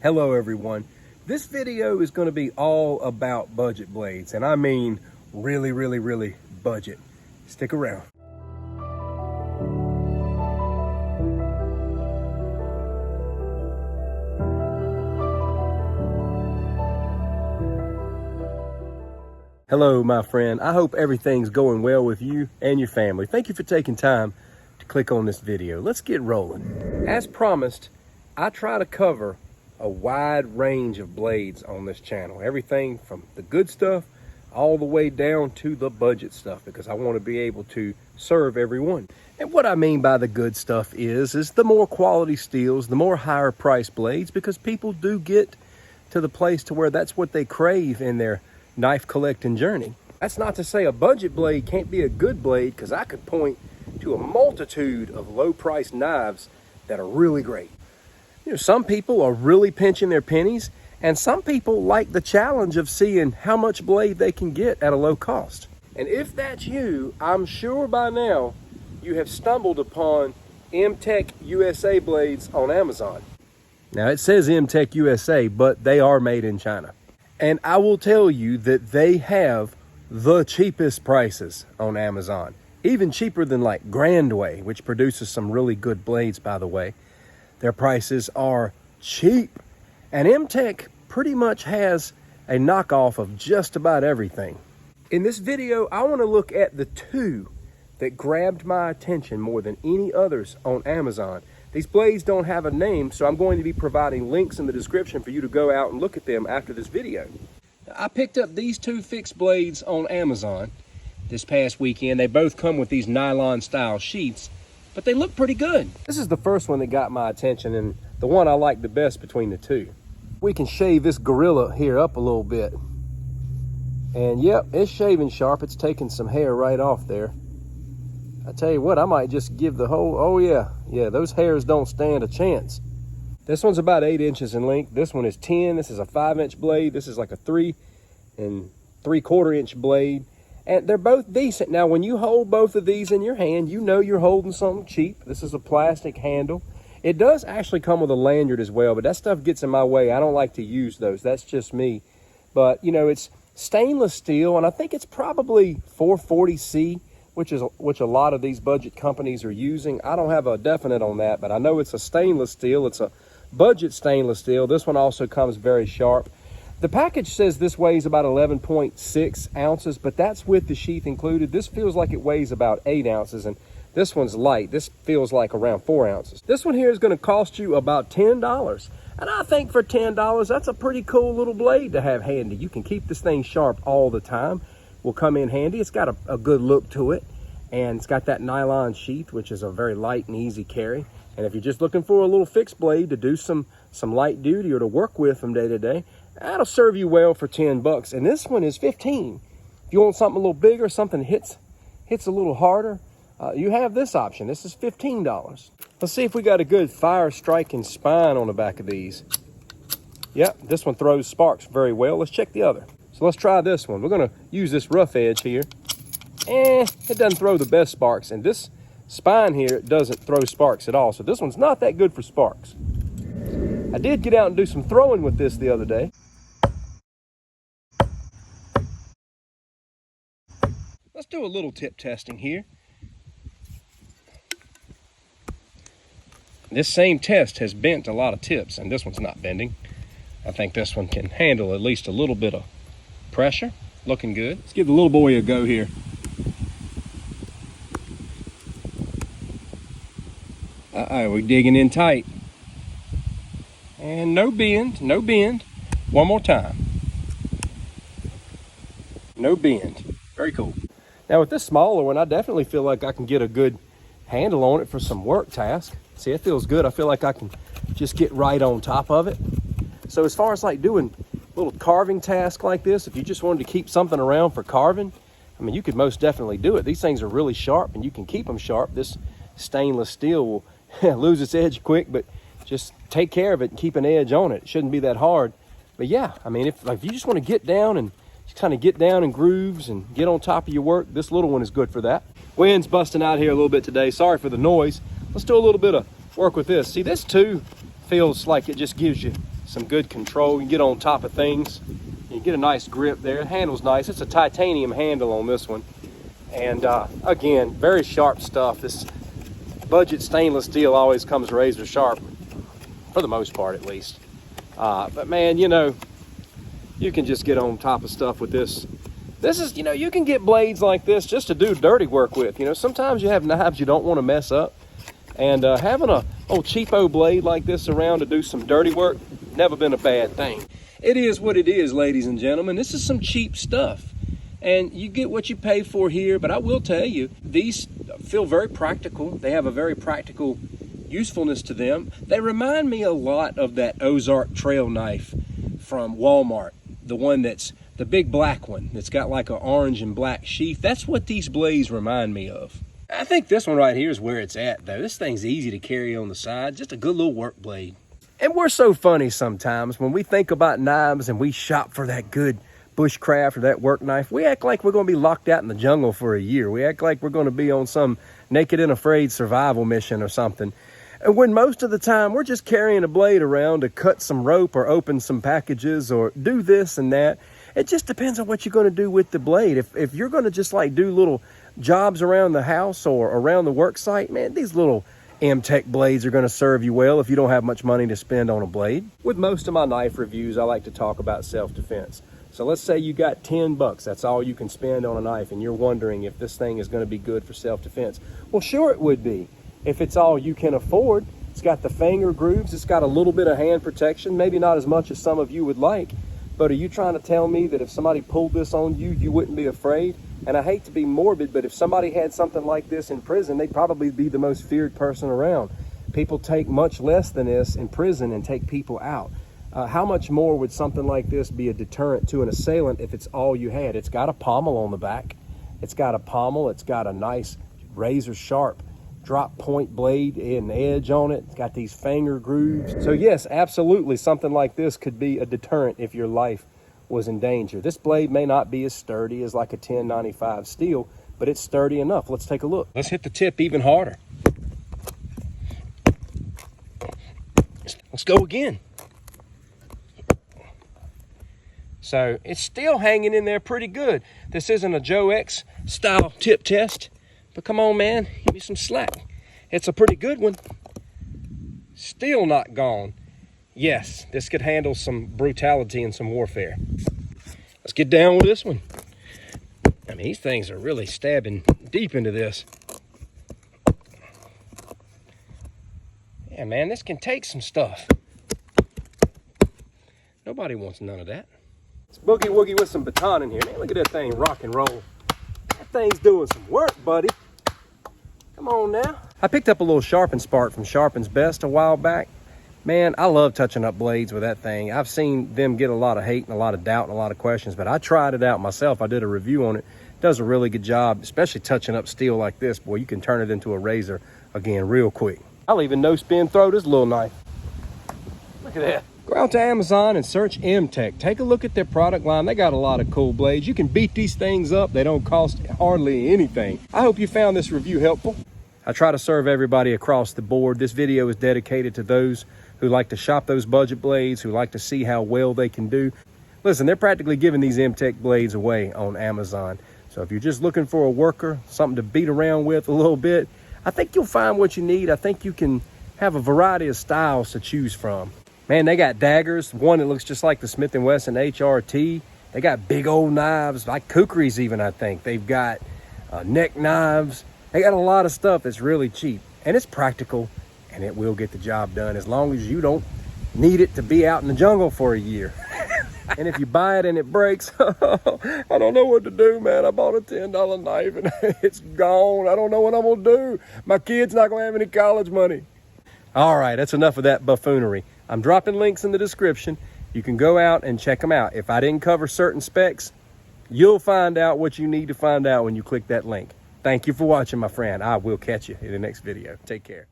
Hello everyone. This video is going to be all about budget blades, and I mean really budget. Stick around. Hello my friend, I hope everything's going well with you and your family. Thank you for taking time to click on this video. Let's get rolling. As promised, I try to cover a wide range of blades on this channel. Everything from the good stuff all the way down to the budget stuff, because I want to be able to serve everyone. And what I mean by the good stuff is the more quality steels, the more higher price blades, because people do get to the place to where that's what they crave in their knife collecting journey. That's not to say a budget blade can't be a good blade, because I could point to a multitude of low price knives that are really great. You know, some people are really pinching their pennies, and some people like the challenge of seeing how much blade they can get at a low cost. And if that's you, I'm sure by now you have stumbled upon MTech USA blades on Amazon. Now it says MTech USA, but they are made in China. And I will tell you that they have the cheapest prices on Amazon, even cheaper than like Grandway, which produces some really good blades, by the way. Their prices are cheap, and MTech pretty much has a knockoff of just about everything. In this video, I want to look at the two that grabbed my attention more than any others on Amazon. These blades don't have a name, so I'm going to be providing links in the description for you to go out and look at them after this video. I picked up these two fixed blades on Amazon this past weekend. They both come with these nylon style sheaths, but they look pretty good. This is the first one that got my attention, and the one I like the best between the two. We can shave this Gorilla here up a little bit. And yep, it's shaving sharp. It's taking some hair right off there. I tell you what, I might just give the whole, oh yeah, those hairs don't stand a chance. This one's about 8 inches in length. This one is 10. This is a 5-inch blade. This is like a 3 3/4 inch blade. And they're both decent. Now, when you hold both of these in your hand, you know you're holding something cheap. This is a plastic handle. It does actually come with a lanyard as well, but that stuff gets in my way. I don't like to use those. That's just me. But, you know, it's stainless steel, and I think it's probably 440C, which a lot of these budget companies are using. I don't have a definite on that, but I know it's a stainless steel. It's a budget stainless steel. This one also comes very sharp. The package says this weighs about 11.6 ounces, but that's with the sheath included. This feels like it weighs about 8 ounces, and this one's light. This feels like around 4 ounces. This one here is going to cost you about $10. And I think for $10, that's a pretty cool little blade to have handy. You can keep this thing sharp all the time. Will come in handy. It's got a good look to it, and it's got that nylon sheath, which is a very light and easy carry. And if you're just looking for a little fixed blade to do some light duty or to work with from day to day, that'll serve you well for $10. And this one is 15. If you want something a little bigger, something that hits a little harder, you have this option. This is $15. Let's see if we got a good fire striking spine on the back of these. Yep, this one throws sparks very well. Let's check the other. So let's try this one. We're gonna use this rough edge here. It doesn't throw the best sparks, and this spine here doesn't throw sparks at all. So this one's not that good for sparks. I did get out and do some throwing with this the other day. Let's do a little tip testing here. This same test has bent a lot of tips, and this one's not bending. I think this one can handle at least a little bit of pressure. Looking good. Let's give the little boy a go here. We're digging in tight. And no bend, no bend. One more time. No bend. Very cool. Now with this smaller one, I definitely feel like I can get a good handle on it for some work tasks. See, it feels good. I feel like I can just get right on top of it. So as far as like doing little carving tasks like this, if you just wanted to keep something around for carving, I mean, you could most definitely do it. These things are really sharp, and you can keep them sharp. This stainless steel will lose its edge quick, but just take care of it and keep an edge on it. It shouldn't be that hard. But yeah, I mean, if you just want to get down and just kind of get down in grooves and get on top of your work, this little one is good for that. Wind's busting out here a little bit today. Sorry for the noise. Let's do a little bit of work with this. See, this too feels like it just gives you some good control. You can get on top of things. You get a nice grip there. The handle's nice. It's a titanium handle on this one. And again, very sharp stuff. This budget stainless steel always comes razor sharp, for the most part at least. But man, you know, you can just get on top of stuff with this. This is, you know, you can get blades like this just to do dirty work with. You know, sometimes you have knives you don't want to mess up. And having a old cheapo blade like this around to do some dirty work, never been a bad thing. It is what it is, ladies and gentlemen. This is some cheap stuff. And you get what you pay for here, but I will tell you, these feel very practical. They have a very practical usefulness to them. They remind me a lot of that Ozark trail knife from Walmart, the one that's the big black one that's got like an orange and black sheath. That's what these blades remind me of. I think this one right here is where it's at though. This thing's easy to carry on the side, just a good little work blade. And we're so funny sometimes when we think about knives and we shop for that good bushcraft or that work knife. We act like we're going to be locked out in the jungle for a year. We act like we're going to be on some naked and afraid survival mission or something. And when most of the time we're just carrying a blade around to cut some rope or open some packages or do this and that. It just depends on what you're going to do with the blade. If you're going to just like do little jobs around the house or around the work site, man, these little MTech blades are going to serve you well if you don't have much money to spend on a blade. With most of my knife reviews, I like to talk about self-defense. So let's say you got 10 bucks, that's all you can spend on a knife, and you're wondering if this thing is going to be good for self-defense. Well, sure it would be, if it's all you can afford. It's got the finger grooves, it's got a little bit of hand protection, maybe not as much as some of you would like, but are you trying to tell me that if somebody pulled this on you, you wouldn't be afraid? And I hate to be morbid, but if somebody had something like this in prison, they'd probably be the most feared person around. People take much less than this in prison and take people out. How much more would something like this be a deterrent to an assailant if it's all you had? It's got a pommel on the back. It's got a pommel. It's got a nice razor sharp drop point blade and edge on it. It's got these finger grooves. So yes, absolutely, something like this could be a deterrent if your life was in danger. This blade may not be as sturdy as like a 1095 steel, but it's sturdy enough. Let's take a look. Let's hit the tip even harder. Let's go again. So it's still hanging in there pretty good. This isn't a Joe X style tip test, but come on, man, give me some slack. It's a pretty good one. Still not gone. Yes, this could handle some brutality and some warfare. Let's get down with this one. I mean, these things are really stabbing deep into this. Yeah, man, this can take some stuff. Nobody wants none of that. It's boogie woogie with some baton in here. Man, look at that thing rock and roll. That thing's doing some work, buddy. Come on now. I picked up a little Sharpen Spark from Sharpen's Best a while back. Man, I love touching up blades with that thing. I've seen them get a lot of hate and a lot of doubt and a lot of questions, but I tried it out myself. I did a review on it. It does a really good job, especially touching up steel like this. Boy, you can turn it into a razor again real quick. I'll even no spin throw this little knife. Look at that. Go out to Amazon and search MTech. Take a look at their product line. They got a lot of cool blades. You can beat these things up. They don't cost hardly anything. I hope you found this review helpful. I try to serve everybody across the board. This video is dedicated to those who like to shop those budget blades, who like to see how well they can do. Listen, they're practically giving these MTech blades away on Amazon. So if you're just looking for a worker, something to beat around with a little bit, I think you'll find what you need. I think you can have a variety of styles to choose from. Man, they got daggers, one that looks just like the Smith & Wesson HRT. They got big old knives, like kukris even, I think. They've got neck knives. They got a lot of stuff that's really cheap. And it's practical, and it will get the job done as long as you don't need it to be out in the jungle for a year. And if you buy it and it breaks, I don't know what to do, man. I bought a $10 knife, and it's gone. I don't know what I'm going to do. My kid's not going to have any college money. All right, that's enough of that buffoonery. I'm dropping links in the description. You can go out and check them out. If I didn't cover certain specs, you'll find out what you need to find out when you click that link. Thank you for watching, my friend. I will catch you in the next video. Take care.